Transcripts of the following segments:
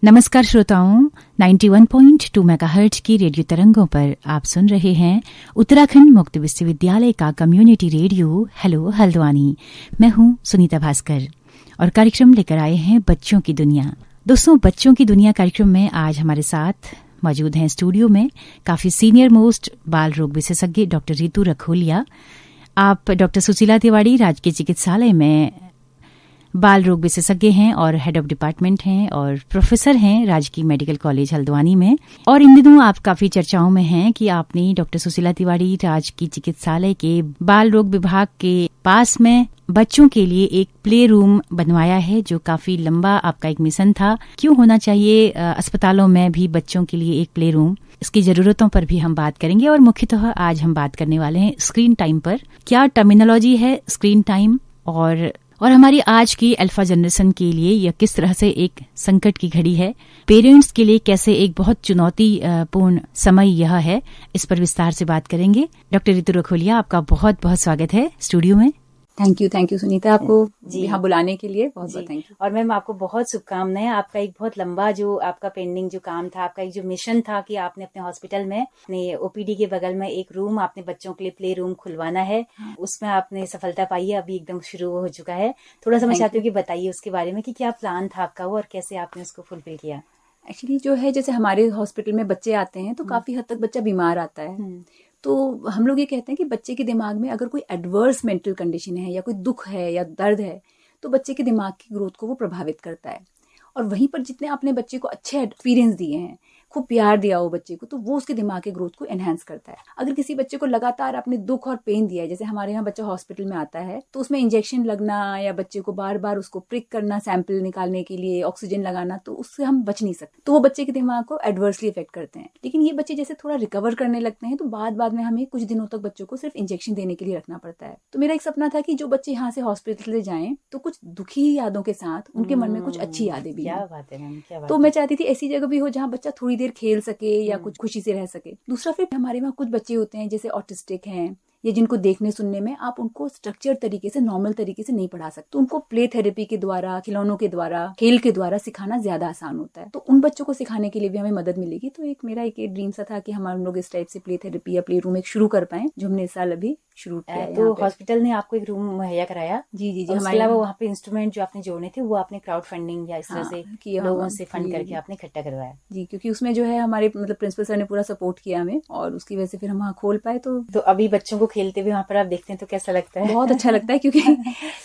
नमस्कार श्रोताओं, 91.2 मेगाहर्ट्ज की रेडियो तरंगों पर आप सुन रहे हैं उत्तराखंड मुक्त विश्वविद्यालय का कम्युनिटी रेडियो हेलो हल्द्वानी। मैं हूं सुनीता भास्कर और कार्यक्रम लेकर आए हैं बच्चों की दुनिया। दोस्तों, बच्चों की दुनिया कार्यक्रम में आज हमारे साथ मौजूद हैं स्टूडियो में काफी सीनियर मोस्ट बाल रोग विशेषज्ञ डॉक्टर रितु रखोलिया। आप डॉक्टर सुशीला तिवारी राजकीय चिकित्सालय में बाल रोग विशेषज्ञ हैं और हेड ऑफ डिपार्टमेंट हैं और प्रोफेसर हैं राजकीय मेडिकल कॉलेज हल्द्वानी में। और इन दिनों आप काफी चर्चाओं में हैं कि आपने डॉक्टर सुशीला तिवारी राजकीय चिकित्सालय के बाल रोग विभाग के पास में बच्चों के लिए एक प्ले रूम बनवाया है, जो काफी लंबा आपका एक मिशन था। क्यों होना चाहिए अस्पतालों में भी बच्चों के लिए एक प्ले रूम, इसकी जरूरतों पर भी हम बात करेंगे। और मुख्यतः आज हम बात करने वाले हैं स्क्रीन टाइम पर। क्या टर्मिनोलॉजी है स्क्रीन टाइम और हमारी आज की अल्फा जनरेशन के लिए यह किस तरह से एक संकट की घड़ी है, पेरेंट्स के लिए कैसे एक बहुत चुनौतीपूर्ण समय यह है, इस पर विस्तार से बात करेंगे। डॉक्टर रितु रखोलिया, आपका बहुत बहुत स्वागत है स्टूडियो में। थैंक यू सुनीता, आपको यहाँ बुलाने के लिए बहुत बहुत थैंक यू। और मैम आपको बहुत शुभकामनाएं। आपका एक बहुत लंबा जो आपका पेंडिंग जो काम था, आपका एक जो मिशन था कि आपने अपने हॉस्पिटल में अपने ओपीडी के बगल में एक रूम आपने बच्चों के लिए प्ले रूम खुलवाना है, उसमें आपने सफलता पाई है, अभी एकदम शुरू हो चुका है। थोड़ा सा मैं चाहती हूँ कि बताइए उसके बारे में कि क्या प्लान था आपका वो और कैसे आपने उसको फुलफिल किया। एक्चुअली जो है, जैसे हमारे हॉस्पिटल में बच्चे आते हैं तो काफी हद तक बच्चा बीमार आता है, तो हम लोग ये कहते हैं कि बच्चे के दिमाग में अगर कोई एडवर्स मेंटल कंडीशन है या कोई दुख है या दर्द है तो बच्चे के दिमाग की ग्रोथ को वो प्रभावित करता है। और वहीं पर जितने आपने बच्चे को अच्छे एक्सपीरियंस दिए हैं, खूब प्यार दिया हो बच्चे को, तो वो उसके दिमाग के ग्रोथ को एनहांस करता है। अगर किसी बच्चे को लगातार आपने दुख और पेन दिया है, जैसे हमारे यहाँ बच्चा हॉस्पिटल में आता है तो उसमें इंजेक्शन लगना या बच्चे को बार बार उसको प्रिक करना, सैंपल निकालने के लिए ऑक्सीजन लगाना, तो उससे हम बच नहीं सकते, तो वो बच्चे के दिमाग को एडवर्सली इफेक्ट करते हैं। लेकिन ये बच्चे जैसे थोड़ा रिकवर करने लगते हैं तो बाद में हमें कुछ दिनों तक बच्चों को सिर्फ इंजेक्शन देने के लिए रखना पड़ता है। तो मेरा एक सपना था कि जो बच्चे यहाँ से हॉस्पिटल से जाएं तो कुछ दुखी यादों के साथ उनके मन में कुछ अच्छी यादें भी। क्या बात है मैम, क्या बात तो मैं चाहती थी ऐसी जगह भी हो जहाँ बच्चा थोड़ी देर खेल सके या कुछ खुशी से रह सके। दूसरा, फिर हमारे वहाँ कुछ बच्चे होते हैं जैसे ऑटिस्टिक हैं या जिनको देखने सुनने में आप उनको स्ट्रक्चर तरीके से, नॉर्मल तरीके से नहीं पढ़ा सकते, तो उनको प्ले थेरेपी के द्वारा, खिलौनों के द्वारा, खेल के द्वारा सिखाना ज्यादा आसान होता है। तो उन बच्चों को सिखाने के लिए भी हमें मदद मिलेगी। तो मेरा एक ड्रीम सा था कि हम लोग इस टाइप से प्ले थेरेपी या प्ले रूम एक शुरू कर पाए, जो हमने इस साल अभी शुरू किया। तो हॉस्पिटल ने आपको एक रूम मुहैया कराया? जी। हमारे अलावा वहाँ पे इंस्ट्रूमेंट जो आपने जोड़ने थे वो आपने क्राउड फंडिंग या इस तरह से लोगों से फंड करके आपने इकट्ठा करवाया? जी, क्योंकि उसमें जो है हमारे प्रिंसिपल सर ने पूरा सपोर्ट किया हमें और उसकी वजह से फिर हम वहाँ खोल पाए। तो अभी बच्चों को खेलते हुए वहाँ पर आप देखते हैं तो कैसा लगता है? बहुत अच्छा लगता है, क्योंकि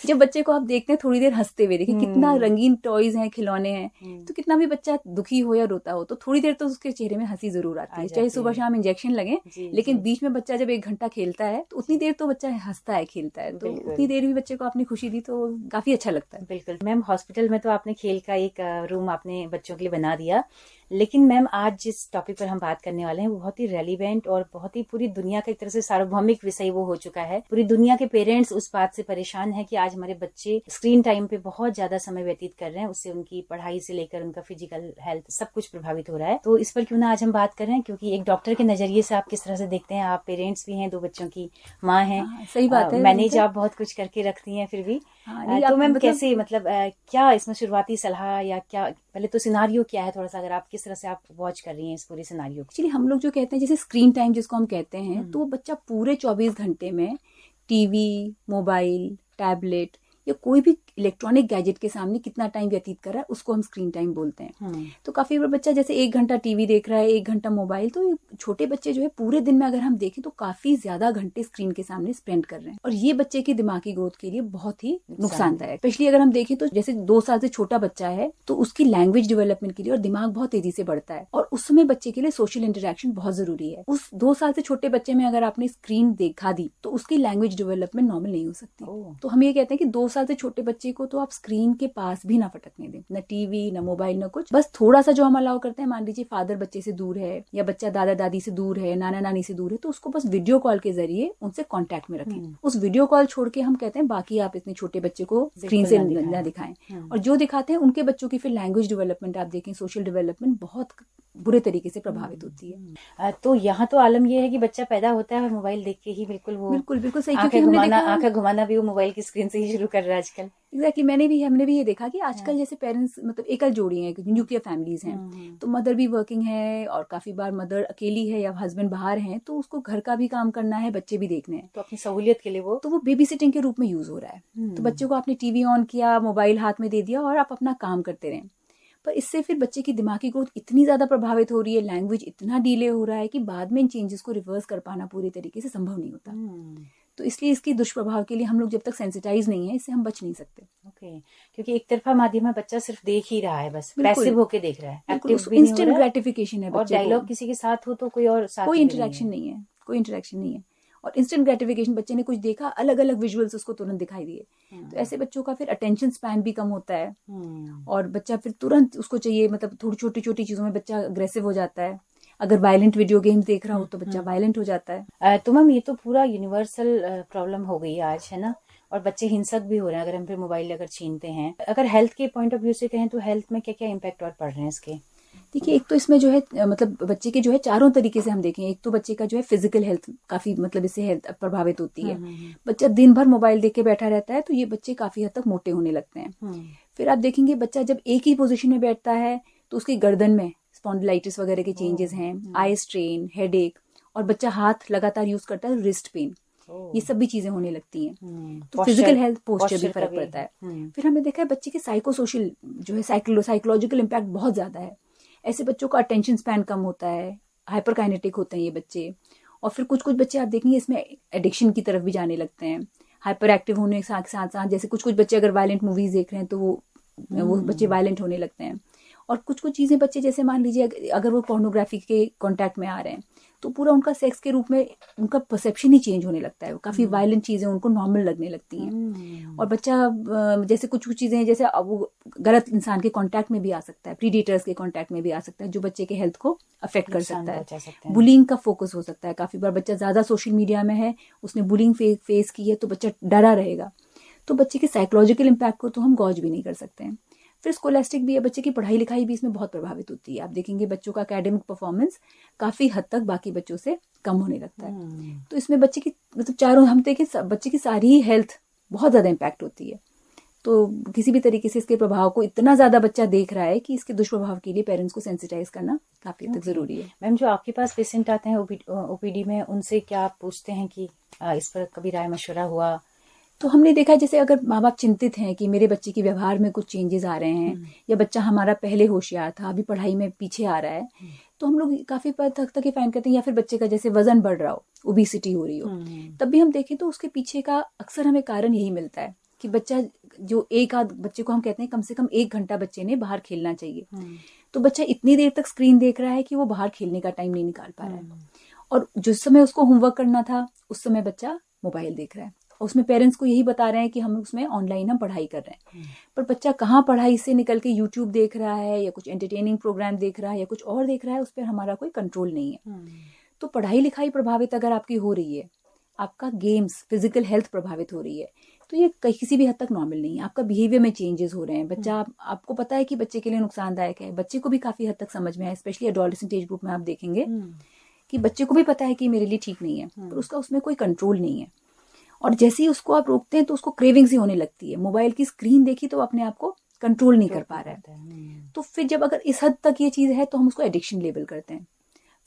जब बच्चे को आप देखते हैं थोड़ी देर हंसते हुए, देखिए कितना रंगीन टॉयज हैं, खिलौने हैं, तो कितना भी बच्चा दुखी हो या रोता हो तो थोड़ी देर तो उसके चेहरे में हंसी जरूर आती है, चाहे सुबह शाम इंजेक्शन लगे, लेकिन बीच में बच्चा जब 1 घंटा खेलता है तो उतनी देर तो बच्चा हंसता है, खेलता है, तो उतनी देर भी बच्चे को आपने खुशी दी तो काफी अच्छा लगता है। बिल्कुल मैम, हॉस्पिटल में तो आपने खेल का एक रूम आपने बच्चों के लिए बना दिया, लेकिन मैम आज जिस टॉपिक पर हम बात करने वाले हैं वो बहुत ही रेलिवेंट और बहुत ही पूरी दुनिया का एक तरह से सार्वभौमिक विषय वो हो चुका है। पूरी दुनिया के पेरेंट्स उस बात से परेशान है कि आज हमारे बच्चे स्क्रीन टाइम पे बहुत ज्यादा समय व्यतीत कर रहे हैं, उससे उनकी पढ़ाई से लेकर उनका फिजिकल हेल्थ सब कुछ प्रभावित हो रहा है। तो इस पर क्यों ना आज हम बात कर रहे हैं, क्योंकि एक डॉक्टर के नजरिए से आप किस तरह से देखते हैं, आप पेरेंट्स भी हैं, 2 बच्चों की माँ है। सही बात है, मैनेज आप बहुत कुछ करके रखती हैं फिर भी। तो मैम कैसे, मतलब क्या इसमें शुरुआती सलाह या क्या, पहले तो सिनारियो क्या है, थोड़ा सा अगर आप किस तरह से आप वॉच कर रही हैं इस पूरे सिनारियो को? एक्चुअली हम लोग जो कहते हैं जैसे स्क्रीन टाइम जिसको हम कहते हैं, तो बच्चा पूरे 24 घंटे में टीवी, मोबाइल, टैबलेट या कोई भी इलेक्ट्रॉनिक गैजेट के सामने कितना टाइम व्यतीत कर रहा है उसको हम स्क्रीन टाइम बोलते हैं। तो काफी बार बच्चा जैसे 1 घंटा टीवी देख रहा है, 1 घंटा मोबाइल, तो छोटे बच्चे जो है पूरे दिन में अगर हम देखें तो काफी ज्यादा घंटे स्क्रीन के सामने स्पेंड कर रहे हैं, और ये बच्चे की दिमागी ग्रोथ के लिए बहुत ही नुकसानदायक। स्पेशली अगर हम देखें तो जैसे 2 साल से छोटा बच्चा है तो उसकी लैंग्वेज डेवलपमेंट के लिए और दिमाग बहुत तेजी से बढ़ता है, और उस समय बच्चे के लिए सोशल इंटरेक्शन बहुत जरूरी है। उस 2 साल से छोटे बच्चे में अगर आपने स्क्रीन देखा दी तो उसकी लैंग्वेज डेवलपमेंट नॉर्मल नहीं हो सकती। तो हम ये कहते हैं कि 2 साल से छोटे बच्चे को तो आप स्क्रीन के पास भी ना फटकने दें, न टीवी, न मोबाइल, न कुछ। बस थोड़ा सा जो हम अलाउ करते हैं, मान लीजिए फादर बच्चे से दूर है या बच्चा दादा दादी से दूर है, नाना नानी से दूर है, तो उसको बस वीडियो कॉल के जरिए उनसे कांटेक्ट में रखें। उस वीडियो कॉल छोड़ के हम कहते हैं बाकी आप इतने छोटे बच्चे को स्क्रीन से न दिखाएं। और जो दिखाते हैं उनके बच्चों की फिर लैंग्वेज डेवलपमेंट आप देखें, सोशल डेवलपमेंट बहुत बुरे तरीके से प्रभावित होती है। तो यहाँ तो आलम यह है कि बच्चा पैदा होता है और मोबाइल देख के ही बिल्कुल सही, बिल्कुल सही, आंखें घुमाना भी वो मोबाइल की स्क्रीन से ही शुरू कर रहा है आजकल। एग्जैक्टली हमने भी ये देखा कि आजकल जैसे पेरेंट्स मतलब एकल जोड़ी हैं, न्यूक्लियर फैमिलीज हैं, तो मदर भी वर्किंग है और काफी बार मदर अकेली है या हस्बैंड बाहर हैं, तो उसको घर का भी काम करना है, बच्चे भी देखने हैं, तो अपनी सहूलियत के लिए वो बेबी सिटिंग के रूप में यूज हो रहा है। तो बच्चे को आपने टीवी ऑन किया, मोबाइल हाथ में दे दिया और आप अपना काम करते रहें, पर इससे फिर बच्चे की दिमागी ग्रोथ इतनी ज्यादा प्रभावित हो रही है, लैंग्वेज इतना डिले हो रहा है कि बाद में इन चेंजेस को रिवर्स कर पाना पूरी तरीके से संभव नहीं होता। तो इसलिए इसकी दुष्प्रभाव के लिए हम लोग जब तक सेंसिटाइज नहीं है, इससे हम बच नहीं सकते। ओके, क्योंकि एक तरफा माध्यम में बच्चा सिर्फ देख ही रहा है, बस पैसिव होके देख रहा है, एक्टिव भी नहीं हो इंस्टेंट रहा है, ग्रेटिफिकेशन है और बच्चे को। डायलॉग किसी के साथ हो तो कोई और साथ कोई में भी इंटरेक्शन नहीं है, कोई इंटरेक्शन नहीं है। और इंस्टेंट ग्रेटिफिकेशन, बच्चे ने कुछ देखा, अलग अलग विजुअल्स उसको तुरंत दिखाई दिए, तो ऐसे बच्चों का फिर अटेंशन स्पैन भी कम होता है और बच्चा फिर तुरंत उसको चाहिए, मतलब थोड़ी छोटी छोटी चीजों में बच्चा अग्रेसिव हो जाता है। अगर वायलेंट वीडियो गेम्स देख रहा हो तो बच्चा वायलेंट हो जाता है। तो मैम ये तो पूरा यूनिवर्सल प्रॉब्लम हो गई आज, है ना, और बच्चे हिंसक भी हो रहे हैं अगर हम फिर मोबाइल अगर छीनते हैं। अगर हेल्थ के पॉइंट ऑफ व्यू से कहें तो हेल्थ में क्या क्या इम्पैक्ट और पड़ रहे हैं इसके? देखिए, एक तो इसमें जो है मतलब बच्चे के जो है चारों तरीके से हम देखें। एक तो बच्चे का जो है फिजिकल हेल्थ काफी मतलब इससे हेल्थ प्रभावित होती है। बच्चा दिन भर मोबाइल देख के बैठा रहता है तो ये बच्चे काफी हद तक मोटे होने लगते हैं। फिर आप देखेंगे बच्चा जब एक ही पोजीशन में बैठता है तो उसकी गर्दन में स्पॉन्डिलाइटिस वगैरह के चेंजेस हैं, आई स्ट्रेन, हेडेक, और बच्चा हाथ लगातार यूज करता है, रिस्ट पेन, ये सब भी चीजें होने लगती हैं। तो फिजिकल हेल्थ, पोस्चर भी फर्क पड़ता है। फिर हमने देखा है बच्चे के साइकोसोशल जो है साइकोलॉजिकल इम्पैक्ट बहुत ज्यादा है। ऐसे बच्चों का अटेंशन स्पैन कम होता है, हाइपर काइनेटिक होते हैं ये बच्चे। और फिर कुछ कुछ बच्चे आप देखेंगे इसमें एडिक्शन की तरफ भी जाने लगते हैं, हाइपर एक्टिव होने के साथ साथ। जैसे कुछ कुछ बच्चे अगर वायलेंट मूवीज देख रहे हैं तो वो बच्चे वायलेंट होने लगते हैं। और कुछ कुछ चीजें बच्चे, जैसे मान लीजिए अगर वो पोर्नोग्राफी के कांटेक्ट में आ रहे हैं तो पूरा उनका सेक्स के रूप में उनका परसेप्शन ही चेंज होने लगता है, काफी वायलेंट चीजें उनको नॉर्मल लगने लगती हैं। और बच्चा जैसे कुछ कुछ चीजें, जैसे अब वो गलत इंसान के कांटेक्ट में भी आ सकता है, प्रीडेटर्स के कांटेक्ट में भी आ सकता है, जो बच्चे के हेल्थ को अफेक्ट कर सकता है। बुलिंग का फोकस हो सकता है, काफी बार बच्चा ज्यादा सोशल मीडिया में है, उसने बुलिंग फेस की है तो बच्चा डरा रहेगा, तो बच्चे के साइकोलॉजिकल इम्पैक्ट को तो हम गॉज भी नहीं कर सकते हैं। फिर स्कोलास्टिक भी है, बच्चे की पढ़ाई लिखाई भी इसमें बहुत प्रभावित होती है। आप देखेंगे बच्चों का एकेडमिक परफॉर्मेंस काफी हद तक बाकी बच्चों से कम होने लगता है। तो इसमें बच्चे की मतलब चारों हम देखें बच्चे की सारी ही हेल्थ बहुत ज्यादा इम्पैक्ट होती है। तो किसी भी तरीके से इसके प्रभाव को इतना ज्यादा बच्चा देख रहा है कि इसके दुष्प्रभाव के लिए पेरेंट्स को सेंसिटाइज करना काफी हद तक जरूरी है। मैम, जो आपके पास पेशेंट आते हैं ओपीडी में, उनसे क्या आप पूछते हैं कि इस पर कभी राय मशवरा हुआ? तो हमने देखा जैसे अगर माँ बाप चिंतित हैं कि मेरे बच्चे के व्यवहार में कुछ चेंजेस आ रहे हैं, या बच्चा हमारा पहले होशियार था अभी पढ़ाई में पीछे आ रहा है, तो हम लोग काफी हद तक ये फाइंड करते हैं। या फिर बच्चे का जैसे वजन बढ़ रहा हो, ओबेसिटी हो रही हो, तब भी हम देखें तो उसके पीछे का अक्सर हमें कारण यही मिलता है कि बच्चा जो एक आध बच्चे को हम कहते हैं कम से कम 1 घंटा बच्चे ने बाहर खेलना चाहिए, तो बच्चा इतनी देर तक स्क्रीन देख रहा है कि वो बाहर खेलने का टाइम नहीं निकाल पा रहा है। और जिस समय उसको होमवर्क करना था उस समय बच्चा मोबाइल देख रहा है, उसमें पेरेंट्स को यही बता रहे हैं कि हम उसमें ऑनलाइन हम पढ़ाई कर रहे हैं, पर बच्चा कहाँ पढ़ाई से निकल के यूट्यूब देख रहा है या कुछ एंटरटेनिंग प्रोग्राम देख रहा है या कुछ और देख रहा है, उस पर हमारा कोई कंट्रोल नहीं है। तो पढ़ाई लिखाई प्रभावित अगर आपकी हो रही है, आपका गेम्स, फिजिकल हेल्थ प्रभावित हो रही है, तो ये किसी भी हद तक नॉर्मल नहीं है। आपका बिहेवियर में चेंजेस हो रहे हैं, बच्चा आपको पता है कि बच्चे के लिए नुकसानदायक है, बच्चे को भी काफी हद तक समझ में है, स्पेशली एडोलेसेंट एज ग्रुप में आप देखेंगे कि बच्चे को भी पता है कि मेरे लिए ठीक नहीं है, पर उसका उसमें कोई कंट्रोल नहीं है। और जैसे ही उसको आप रोकते हैं तो उसको क्रेविंग्स ही होने लगती है। मोबाइल की स्क्रीन देखी तो अपने आप को कंट्रोल नहीं कर पा रहा है। तो फिर जब अगर इस हद तक ये चीज है तो हम उसको एडिक्शन लेबल करते हैं।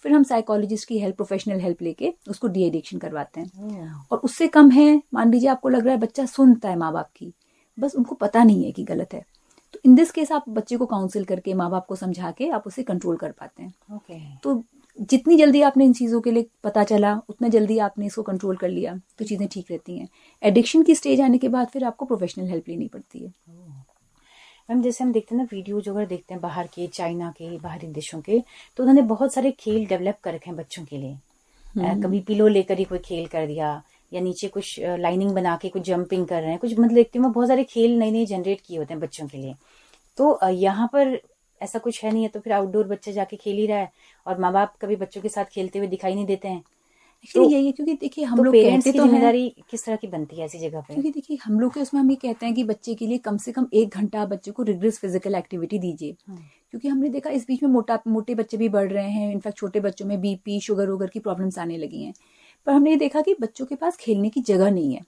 फिर हम साइकोलॉजिस्ट की हेल्प, प्रोफेशनल हेल्प लेके उसको डी एडिक्शन करवाते हैं। और उससे कम है, मान लीजिए आपको लग रहा है बच्चा सुनता है माँ बाप की, बस उनको पता नहीं है कि गलत है, तो इन दिस केस आप बच्चे को काउंसिल करके, माँ बाप को समझा के आप उसे कंट्रोल कर पाते हैं। तो जितनी जल्दी आपने इन चीजों के लिए पता चला, उतना जल्दी आपने इसको कंट्रोल कर लिया तो चीजें ठीक रहती हैं। एडिक्शन की स्टेज आने के बाद फिर आपको प्रोफेशनल हेल्प लेनी पड़ती है। मैम, जैसे हम देखते हैं ना वीडियो जो अगर देखते हैं बाहर के, चाइना के, बाहरी देशों के, तो उन्होंने बहुत सारे खेल डेवलप कर रखे हैं बच्चों के लिए। कभी पिलो लेकर ही कोई खेल कर दिया, या नीचे कुछ लाइनिंग बना के कुछ जंपिंग कर रहे हैं, कुछ मतलब देखती हूँ बहुत सारे खेल नए नए जनरेट किए होते हैं बच्चों के लिए। तो यहाँ पर ऐसा कुछ है नहीं है, तो फिर आउटडोर बच्चा जाके खेल ही रहा है और माँ बाप कभी बच्चों के साथ खेलते हुए दिखाई नहीं देते हैं। तो यही है, क्योंकि देखिए हम लोग पेरेंट्स कहते की तो जिम्मेदारी किस तरह की बनती है ऐसी जगह पे? क्योंकि देखिए हम लोग के उसमें हम ये कहते हैं कि बच्चे के लिए कम से कम 1 घंटा बच्चे को रिग्रेस फिजिकल एक्टिविटी दीजिए, क्योंकि हमने देखा इस बीच में मोटे बच्चे भी बढ़ रहे हैं। इनफैक्ट छोटे बच्चों में बीपी, शुगर वगैरह की प्रॉब्लम्स आने लगी हैं, पर हमने ये देखा कि बच्चों के पास खेलने की जगह नहीं है।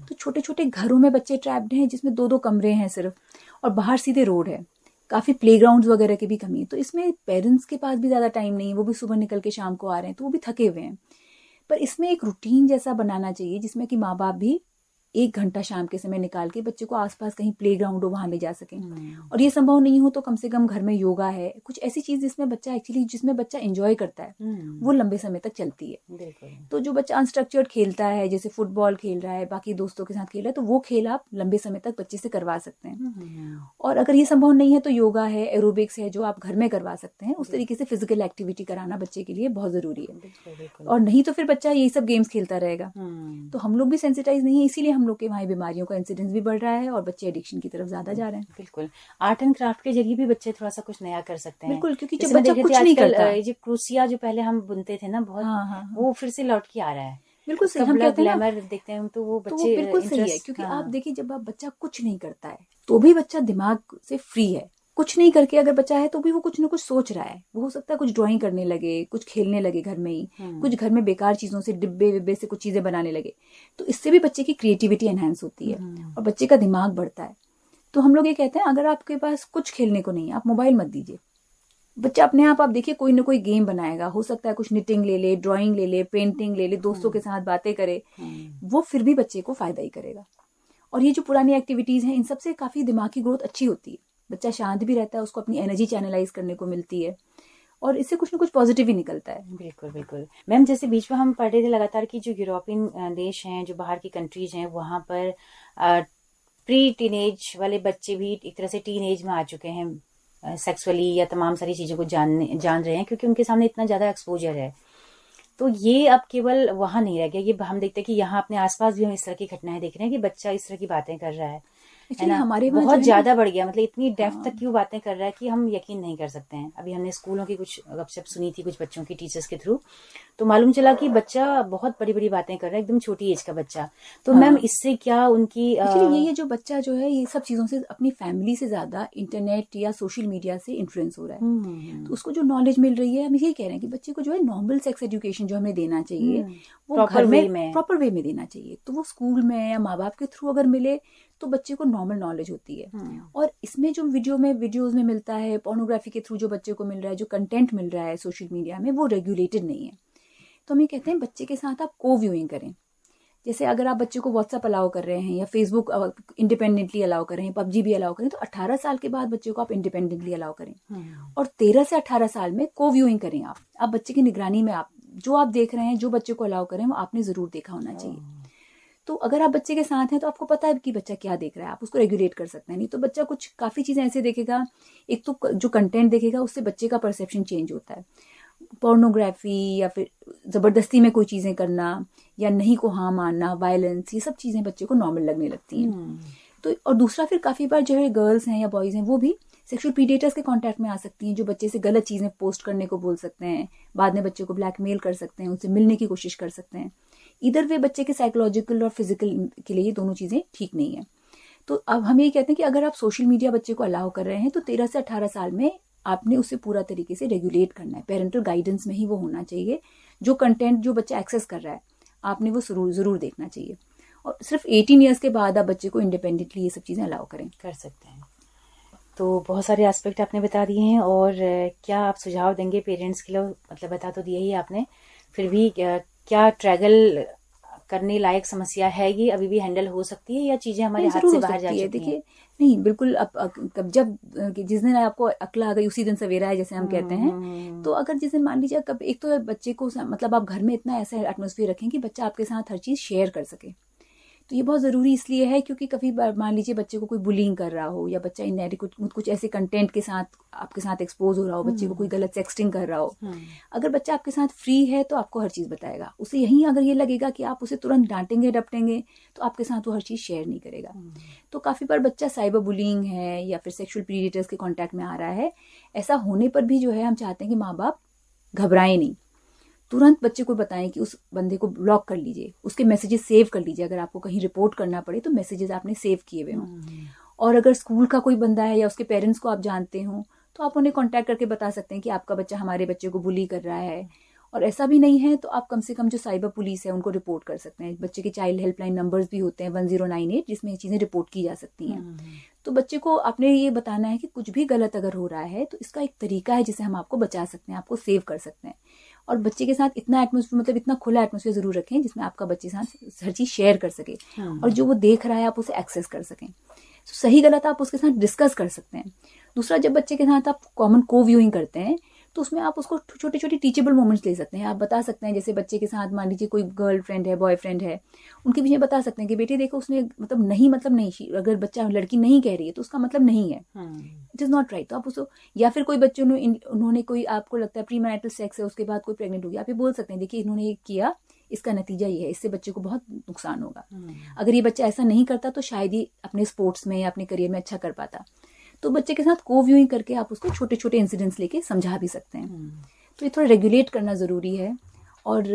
तो छोटे छोटे घरों में बच्चे ट्रैप्ड हैं जिसमें 2-2 कमरे हैं सिर्फ, और बाहर सीधे रोड है, काफ़ी प्लेग्राउंड्स वगैरह की भी कमी है। तो इसमें पेरेंट्स के पास भी ज़्यादा टाइम नहीं है, वो भी सुबह निकल के शाम को आ रहे हैं, तो वो भी थके हुए हैं। पर इसमें एक रूटीन जैसा बनाना चाहिए जिसमें कि माँ बाप भी 1 घंटा शाम के समय निकाल के बच्चे को आसपास कहीं प्लेग्राउंड हो वहां ले जा सकें। और ये संभव नहीं हो तो कम से कम घर में योगा है, कुछ ऐसी चीज जिसमें बच्चा एंजॉय करता है, वो लंबे समय तक चलती है। तो जो बच्चा अनस्ट्रक्चर्ड खेलता है, जैसे फुटबॉल खेल रहा है, बाकी दोस्तों के साथ खेल रहा है, तो वो खेल आप लंबे समय तक बच्चे से करवा सकते हैं। और अगर ये संभव नहीं है तो योगा है, एरोबिक्स है, जो आप घर में करवा सकते हैं। उस तरीके से फिजिकल एक्टिविटी कराना बच्चे के लिए बहुत जरूरी है। और नहीं तो फिर बच्चा यही सब गेम्स खेलता रहेगा। तो हम लोग भी सेंसिटाइज नहीं है, इसीलिए हम लोग के वहाँ बीमारियों का इंसिडेंस भी बढ़ रहा है और बच्चे एडिक्शन की तरफ ज्यादा जा रहे हैं। बिल्कुल, आर्ट एंड क्राफ्ट के जरिए भी बच्चे थोड़ा सा कुछ नया कर सकते हैं। बिल्कुल, क्योंकि जब बच्चा कुछ नहीं करता, जो क्रूसिया जो पहले हम बुनते थे ना बहुत, वो फिर से लौट के आ रहा है। बिल्कुल सही, हम कहते हैं ग्लैमर देखते हैं तो वो बच्चे बिल्कुल सही है। क्योंकि आप देखिए, जब आप बच्चा कुछ नहीं करता है तो भी बच्चा दिमाग से फ्री है। कुछ नहीं करके अगर बच्चा है तो भी वो कुछ ना कुछ सोच रहा है। वो हो सकता है कुछ ड्राइंग करने लगे, कुछ खेलने लगे घर में ही, कुछ घर में बेकार चीजों से, डिब्बे विब्बे से कुछ चीजें बनाने लगे। तो इससे भी बच्चे की क्रिएटिविटी एनहांस होती है और बच्चे का दिमाग बढ़ता है। तो हम लोग ये कहते हैं, अगर आपके पास कुछ खेलने को नहीं है, आप मोबाइल मत दीजिए। बच्चा अपने आप देखिए कोई ना कोई गेम बनाएगा। हो सकता है कुछ निटिंग ले ले, ड्राइंग ले ले, पेंटिंग ले ले, दोस्तों के साथ बातें करे, वो फिर भी बच्चे को फायदा ही करेगा। और ये जो पुरानी एक्टिविटीज हैं, इन सबसे काफी दिमागी ग्रोथ अच्छी होती है। बच्चा शांत भी रहता है, उसको अपनी एनर्जी चैनलाइज करने को मिलती है और इससे कुछ ना कुछ पॉजिटिव ही निकलता है। बिल्कुल बिल्कुल मैम, जैसे बीच में हम पढ़ रहे थे लगातार कि जो यूरोपियन देश हैं, जो बाहर की कंट्रीज हैं, वहां पर प्री टीनेज वाले बच्चे भी एक तरह से टीनेज में आ चुके हैं, सेक्सुअली या तमाम सारी चीजों को जान रहे हैं, क्योंकि उनके सामने इतना ज्यादा एक्सपोजर है। तो ये अब केवल वहां नहीं रह गया, ये हम देखते हैं कि यहाँ अपने आसपास भी हम इस तरह की घटनाएं देख रहे हैं कि बच्चा इस तरह की बातें कर रहा है ना, हमारे बहुत ज्यादा बढ़ गया। मतलब इतनी डेप्थ तक की वो बातें कर रहा है कि हम यकीन नहीं कर सकते हैं। अभी हमने स्कूलों की कुछ गपशप सुनी थी कुछ बच्चों की टीचर्स के थ्रू, तो मालूम चला कि बच्चा बहुत बड़ी बड़ी बातें कर रहा है, एकदम छोटी एज का बच्चा। तो मैम, इससे क्या उनकी ये जो बच्चा जो है, ये सब चीजों से अपनी फैमिली से ज्यादा इंटरनेट या सोशल मीडिया से इन्फ्लुएंस हो रहा है। तो उसको जो नॉलेज मिल रही है, हम यही कह रहे हैं कि बच्चे को जो है नॉर्मल सेक्स एजुकेशन जो हमें देना चाहिए, वो घर में प्रॉपर वे में देना चाहिए। तो वो स्कूल में या माँ बाप के थ्रू अगर मिले तो बच्चे को नॉर्मल नॉलेज होती है। और इसमें जो वीडियोज में मिलता है, पोर्नोग्राफी के थ्रू जो बच्चे को मिल रहा है, जो कंटेंट मिल रहा है सोशल मीडिया में, वो रेगुलेटेड नहीं है। तो हम ये कहते हैं, बच्चे के साथ आप को व्यूइंग करें। जैसे अगर आप बच्चे को व्हाट्सएप अलाउ कर रहे हैं या फेसबुक इंडिपेंडेंटली अलाउ कर रहे हैं, पबजी भी अलाउ करें, तो 18 साल के बाद बच्चे को आप इंडिपेंडेंटली अलाउ करें। और 13 से 18 साल में को व्यूइंग करें। आप बच्चे की निगरानी में आप जो आप देख रहे हैं, जो बच्चे को अलाउ करें, वो आपने जरूर देखा होना चाहिए। तो अगर आप बच्चे के साथ हैं तो आपको पता है कि बच्चा क्या देख रहा है, आप उसको रेगुलेट कर सकते हैं। नहीं तो बच्चा कुछ काफी चीजें ऐसे देखेगा, एक तो जो कंटेंट देखेगा उससे बच्चे का परसेप्शन चेंज होता है। पोर्नोग्राफी या फिर जबरदस्ती में कोई चीजें करना या नहीं को हाँ मानना, वायलेंस, ये सब चीजें बच्चे को नॉर्मल लगने लगती हैं। तो और दूसरा, फिर काफी बार जो है गर्ल्स हैं या बॉयज हैं, वो भी सेक्सुअल प्रीडेटर्स के कांटेक्ट में आ सकती हैं, जो बच्चे से गलत चीजें पोस्ट करने को बोल सकते हैं, बाद में बच्चे को ब्लैकमेल कर सकते हैं, उनसे मिलने की कोशिश कर सकते हैं। इधर वे बच्चे के साइकोलॉजिकल और फिजिकल के लिए ये दोनों चीजें ठीक नहीं है। तो अब हम ये कहते हैं कि अगर आप सोशल मीडिया बच्चे को अलाउ कर रहे हैं तो 13 से 18 साल में आपने उसे पूरा तरीके से रेगुलेट करना है। पेरेंटल गाइडेंस में ही वो होना चाहिए। जो कंटेंट जो बच्चा एक्सेस कर रहा है, आपने वो जरूर देखना चाहिए। और सिर्फ 18 ईयर्स के बाद आप बच्चे को इंडिपेंडेंटली ये सब चीजें अलाउ कर सकते हैं। तो बहुत सारे एस्पेक्ट आपने बता दिए हैं। और क्या आप सुझाव देंगे पेरेंट्स के लिए? मतलब बता तो दिया ही आपने, फिर भी क्या ट्रैगल करने लायक समस्या है, ये अभी भी हैंडल हो सकती है या चीजें हमारे हाथ से बाहर जा चुकी हैं? देखिए, नहीं, बिल्कुल। अब जब जिस दिन आपको अक्ल आ गई उसी दिन सवेरा है, जैसे हम कहते हैं। तो अगर जिस दिन मान लीजिए, कब एक तो बच्चे को मतलब आप घर में इतना ऐसा एटमोसफियर रखें कि बच्चा आपके साथ हर चीज शेयर कर सके। तो ये बहुत जरूरी इसलिए है क्योंकि कभी मान लीजिए बच्चे को कोई बुलिंग कर रहा हो या बच्चा इनएडिक्वेट कुछ ऐसे कंटेंट के साथ आपके साथ एक्सपोज हो रहा हो, बच्चे को कोई गलत सेक्सटिंग कर रहा हो, अगर बच्चा आपके साथ फ्री है तो आपको हर चीज बताएगा। उसे यहीं अगर ये लगेगा कि आप उसे तुरंत डांटेंगे डपटेंगे तो आपके साथ वो हर चीज शेयर नहीं करेगा। तो काफी बार बच्चा साइबर बुलिंग है या फिर सेक्सुअल प्रीडेटर्स के कॉन्टेक्ट में आ रहा है। ऐसा होने पर भी जो है हम चाहते हैं कि माँ बाप घबराएं नहीं, तुरंत बच्चे को बताएं कि उस बंदे को ब्लॉक कर लीजिए, उसके मैसेजेस सेव कर लीजिए। अगर आपको कहीं रिपोर्ट करना पड़े तो मैसेजेस आपने सेव किए हुए हों। और अगर स्कूल का कोई बंदा है या उसके पेरेंट्स को आप जानते हो तो आप उन्हें कांटेक्ट करके बता सकते हैं कि आपका बच्चा हमारे बच्चे को बुली कर रहा है। और ऐसा भी नहीं है तो आप कम से कम जो साइबर पुलिस है उनको रिपोर्ट कर सकते हैं। बच्चे के चाइल्ड हेल्पलाइन नंबर्स भी होते हैं 1098, जिसमें ये चीज़ें रिपोर्ट की जा सकती हैं। तो बच्चे को आपने ये बताना है कि कुछ भी गलत अगर हो रहा है तो इसका एक तरीका है जिसे हम आपको बचा सकते हैं, आपको सेव कर सकते हैं। और बच्चे के साथ इतना एटमोसफियर, मतलब इतना खुला एटमोसफियर जरूर रखें जिसमें आपका बच्चे के साथ हर चीज शेयर कर सके और जो वो देख रहा है आप उसे एक्सेस कर सकें। तो सही गलत आप उसके साथ डिस्कस कर सकते हैं। दूसरा, जब बच्चे के साथ आप कॉमन को व्यूइंग करते हैं तो उसमें आप उसको छोटे छोटे टीचेबल मोमेंट्स ले सकते हैं। आप बता सकते हैं, जैसे बच्चे के साथ मान लीजिए कोई गर्लफ्रेंड है, बॉयफ्रेंड है, उनके पीछे बता सकते हैं कि बेटे देखो उसने मतलब नहीं, अगर बच्चा लड़की नहीं कह रही है तो उसका मतलब नहीं है, इट इज नॉट राइट। तो आप उसको, या फिर कोई बच्चे उन्होंने कोई, आपको लगता है प्रीमैरिटल सेक्स है, उसके बाद कोई प्रेग्नेंट हो गया, आप ये बोल सकते हैं देखिए इन्होंने ये किया, इसका नतीजा ये है, इससे बच्चे को बहुत नुकसान होगा। अगर ये बच्चा ऐसा नहीं करता तो शायद ही अपने स्पोर्ट्स में या अपने करियर में अच्छा कर पाता। तो बच्चे के साथ को व्यूइंग करके आप उसको छोटे छोटे इंसिडेंट्स लेके समझा भी सकते हैं। तो ये थोड़ा रेगुलेट करना जरूरी है। और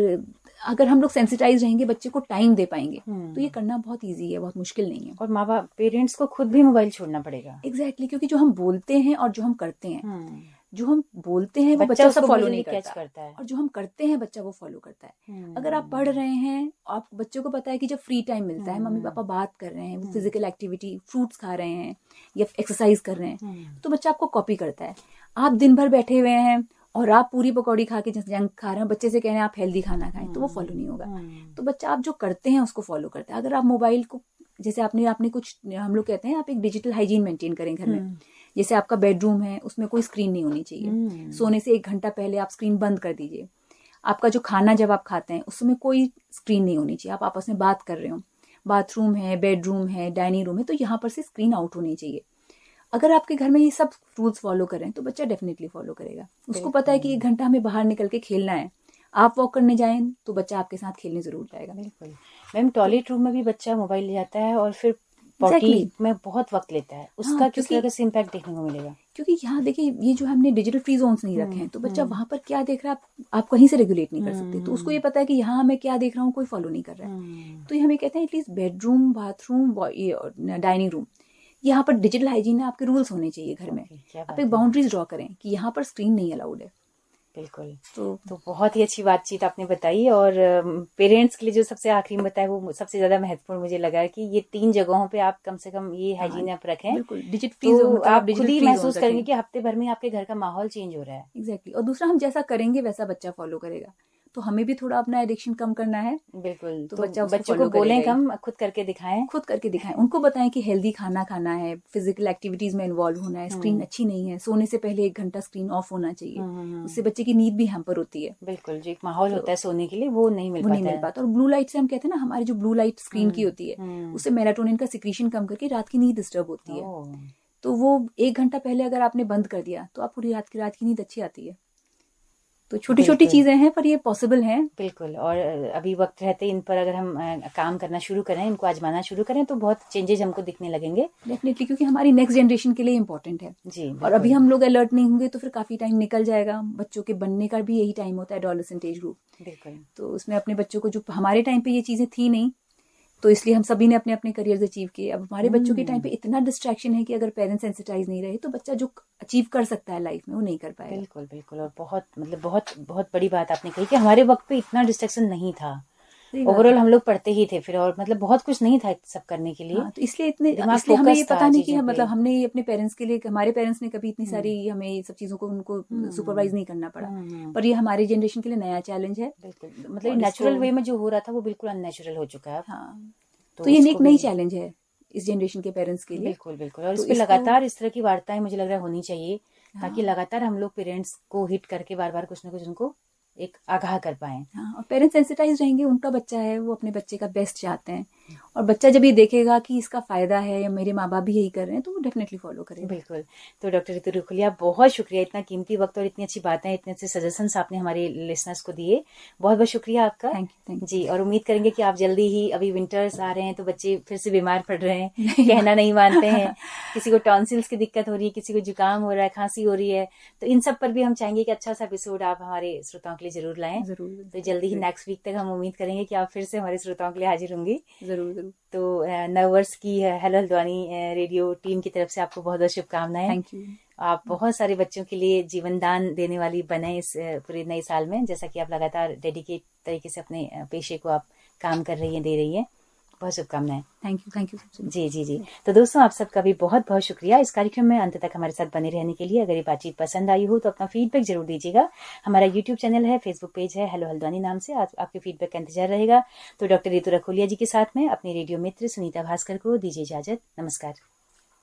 अगर हम लोग सेंसिटाइज रहेंगे, बच्चे को टाइम दे पाएंगे तो ये करना बहुत इजी है, बहुत मुश्किल नहीं है। और माँ बाप पेरेंट्स को खुद भी मोबाइल छोड़ना पड़ेगा। एग्जैक्टली, क्योंकि जो हम बोलते हैं और जो हम करते हैं, जो हम बोलते हैं वो बच्चा सब फॉलो नहीं करता है, और जो हम करते हैं बच्चा वो फॉलो करता है। अगर आप पढ़ रहे हैं, आप बच्चों को पता है कि जब फ्री टाइम मिलता है, मम्मी पापा बात कर रहे हैं, वो फिजिकल एक्टिविटी, फ्रूट्स खा रहे हैं या एक्सरसाइज कर रहे हैं, तो बच्चा आपको कॉपी करता है। आप दिन भर बैठे हुए हैं और आप पूरी पकौड़ी खा के जंक खा रहे हैं, बच्चे से कह रहे हैं आप हेल्दी खाना खाएं, तो वो फॉलो नहीं होगा। तो बच्चा आप जो करते हैं उसको फॉलो करता है। अगर आप मोबाइल को, जैसे आपने कुछ, हम लोग कहते हैं आप एक डिजिटल हाइजीन मेंटेन करें घर में। जैसे आपका बेडरूम है, उसमें कोई स्क्रीन नहीं होनी चाहिए। सोने से 1 घंटा पहले आप स्क्रीन बंद कर दीजिए। आपका जो खाना जब आप खाते हैं उसमें कोई स्क्रीन नहीं होनी चाहिए। आप आपस में बात कर रहे हो, बाथरूम है, बेडरूम है, डाइनिंग रूम है, तो यहाँ पर से स्क्रीन आउट होनी चाहिए। अगर आपके घर में ये सब रूल्स फॉलो करें तो बच्चा डेफिनेटली फॉलो करेगा। उसको पता है कि 1 घंटा हमें बाहर निकल के खेलना है। आप वॉक करने जाएं तो बच्चा आपके साथ खेलने जरूर जाएगा। बिल्कुल मैम, टॉयलेट रूम में भी बच्चा मोबाइल ले जाता है और फिर पॉटी में बहुत वक्त लेता है। उसका किस तरह से इम्पैक्ट देखने को मिलेगा? क्योंकि यहाँ देखिए, ये जो हमने डिजिटल फ्री जोन्स नहीं रखे हैं, तो बच्चा वहां पर क्या देख रहा है आप कहीं से रेगुलेट नहीं कर सकते। तो उसको ये पता है कि यहाँ मैं क्या देख रहा हूँ कोई फॉलो नहीं कर रहा है। तो ये हमें कहते हैं at least bedroom, bathroom, dining room, यहाँ पर डिजिटल हाइजीन है, आपके रूल्स होने चाहिए घर में। आप एक बाउंड्रीज ड्रॉ करें कि यहाँ पर स्क्रीन नहीं अलाउड है। बिल्कुल। तो बहुत ही अच्छी बातचीत आपने बताई। और पेरेंट्स के लिए जो सबसे आखिरी में बताया वो सबसे ज्यादा महत्वपूर्ण मुझे लगा कि ये 3 जगहों पे आप कम से कम ये हाइजीन आप रखें। बिल्कुल, तो आप खुद ही महसूस करेंगे कि हफ्ते भर में आपके घर का माहौल चेंज हो रहा है। एग्जैक्टली। और दूसरा, हम जैसा करेंगे वैसा बच्चा फॉलो करेगा। तो हमें भी थोड़ा अपना एडिक्शन कम करना है। बिल्कुल। तो बच्चों को बोलें कम, खुद करके दिखाएं। उनको बताएं कि हेल्दी खाना खाना है, फिजिकल एक्टिविटीज में इन्वॉल्व होना है, स्क्रीन अच्छी नहीं है, सोने से पहले 1 घंटा स्क्रीन ऑफ होना चाहिए। उससे बच्चे की नींद भी हैम्पर होती है। बिल्कुल, जो एक माहौल होता है सोने के लिए वो नहीं मिल पाता। और ब्लू लाइट से, हम कहते हैं ना, हमारी जो ब्लू लाइट स्क्रीन की होती है उससे मेलाटोनिन का सिक्रीशन कम करके रात की नींद डिस्टर्ब होती है। तो वो 1 घंटा पहले अगर आपने बंद कर दिया तो आप पूरी रात की नींद अच्छी आती है। तो छोटी छोटी चीजें हैं पर ये पॉसिबल हैं। बिल्कुल। और अभी वक्त रहते इन पर अगर हम काम करना शुरू करें, इनको आजमाना शुरू करें तो बहुत चेंजेस हमको दिखने लगेंगे। डेफिनेटली, क्योंकि हमारी नेक्स्ट जनरेशन के लिए इम्पोर्टेंट है जी। और अभी हम लोग अलर्ट नहीं होंगे तो फिर काफी टाइम निकल जाएगा। बच्चों के बनने का भी यही टाइम होता है, एडोलेसेंट एज ग्रुप। बिल्कुल। तो उसमें अपने बच्चों को, जो हमारे टाइम पे ये चीजें थी नहीं, तो इसलिए हम सभी ने अपने अपने करियर्स अचीव किए। अब हमारे बच्चों के टाइम पे इतना डिस्ट्रैक्शन है कि अगर पेरेंट्स सेंसिटाइज नहीं रहे तो बच्चा जो अचीव कर सकता है लाइफ में वो नहीं कर पाएगा। बिल्कुल बिल्कुल। और बहुत बड़ी बात आपने कही कि हमारे वक्त पे इतना डिस्ट्रैक्शन नहीं था। ओवरऑल हम लोग पढ़ते ही थे फिर, और बहुत कुछ नहीं था सब करने के लिए। तो इसलिए हमें ये पता नहीं कि हमने अपने पेरेंट्स के लिए, हमारे पेरेंट्स ने कभी इतनी सारी हमें ये सब चीजों को उनको सुपरवाइज नहीं करना पड़ा। पर ये हमारी जनरेशन के लिए नया चैलेंज है। बिल्कुल। नेचुरल वे में जो हो रहा था वो बिल्कुल अननेचुरल हो चुका है। तो ये एक नई चैलेंज है इस जनरेशन के पेरेंट्स के लिए। बिल्कुल। और इस पे लगातार इस तरह की वार्ताएं मुझे लग रहा है होनी चाहिए, ताकि लगातार हम लोग पेरेंट्स को हिट करके बार बार कुछ ना कुछ उनको एक आगाह कर पाए। और पेरेंट्स सेंसिटाइज रहेंगे, उनका बच्चा है, वो अपने बच्चे का बेस्ट चाहते हैं। और बच्चा जब ये देखेगा कि इसका फायदा है या मेरे माँ बाप भी यही कर रहे हैं तो वो डेफिनेटली फॉलो करेंगे। बिल्कुल। तो डॉक्टर ऋतु रुखलिया, बहुत शुक्रिया, इतना कीमती वक्त और इतनी अच्छी बातें, इतने अच्छे सजेशंस आपने हमारे लिसनर्स को दिए। बहुत बहुत शुक्रिया आपका। थैंक यू जी। और उम्मीद करेंगे कि आप जल्दी ही, अभी विंटर्स आ रहे हैं तो बच्चे फिर से बीमार पड़ रहे हैं, कहना नहीं मानते हैं, किसी को टॉन्सिल्स की दिक्कत हो रही है, किसी को जुकाम हो रहा है, खांसी हो रही है, तो इन सब पर भी हम चाहेंगे कि अच्छा सा एपिसोड आप हमारे श्रोताओं के लिए जरूर लाएं। तो जल्दी ही नेक्स्ट वीक तक हम उम्मीद करेंगे कि आप फिर से हमारे श्रोताओं के लिए हाजिर होंगी। जरूर। तो नववर्ष की हेलो हल्द्वानी रेडियो टीम की तरफ से आपको बहुत बहुत शुभकामनाएं। Thank you. आप बहुत सारे बच्चों के लिए जीवन दान देने वाली बने इस पूरे नए साल में, जैसा कि आप लगातार डेडिकेट तरीके से अपने पेशे को आप काम कर रही हैं, दे रही हैं। बहुत शुभकामनाएं। Thank you. जी। तो दोस्तों, आप सबका भी बहुत बहुत शुक्रिया इस कार्यक्रम में अंत तक हमारे साथ बने रहने के लिए। अगर ये बातचीत पसंद आई हो तो अपना फीडबैक जरूर दीजिएगा। हमारा यूट्यूब चैनल है, फेसबुक पेज है हेलो हल्द्वानी नाम से, आपके फीडबैक का इंतजार रहेगा। तो डॉक्टर रितु रखोलिया जी के साथ में अपने रेडियो मित्र सुनीता भास्कर को दीजिए इजाजत। नमस्कार।